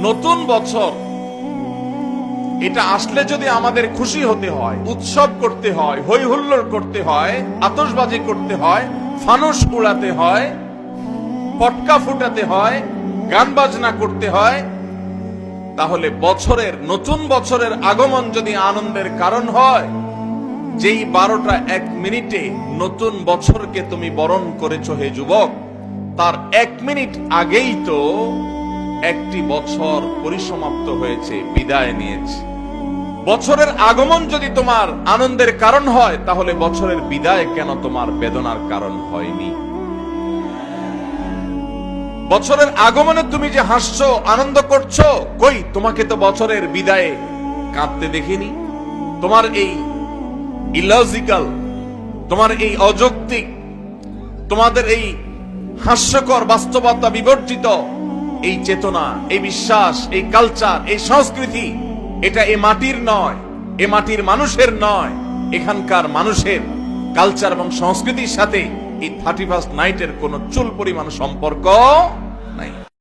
নতুন বছর এটা আসলে যদি আমাদের খুশি হতে হয়, উৎসব করতে হয়, হই হুল্লোড় করতে হয়, আতশবাজি করতে হয়, ফানুস উড়াতে হয়, পটকা ফুটাতে হয়, গান বাজনা করতে হয়, তাহলে নতুন বছরের আগমন যদি আনন্দের কারণ হয়, যেই 12টা 1 মিনিটে নতুন বছরকে তুমি বরণ করেছো হে যুবক, তার 1 মিনিট আগেই তো একটি বছর পরিসমাপ্ত হয়েছে, বিদায় নিয়েছে। বছরের আগমন যদি তোমার আনন্দের কারণ হয়, তাহলে বছরের বিদায় কেন তোমার বেদনার কারণ হয়নি? বছরের আগমনে তুমি যে হাসছো, আনন্দ করছো, কই তোমাকে তো বছরের বিদায়ে কাঁদতে দেখিনি। তোমার এই ইলজিক্যাল, তোমার এই অযৌক্তিক, তোমাদের এই হাস্যকর বাস্তবতা বিবর্জিত এই চেতনা, এই বিশ্বাস, এই কালচার, এই সংস্কৃতি, এটা এ মাটির নয়, এ মাটির মানুষের নয়। এখানকার মানুষের কালচার এবং সংস্কৃতির সাথে এই 31st নাইটের কোন চুল পরিমাণ সম্পর্ক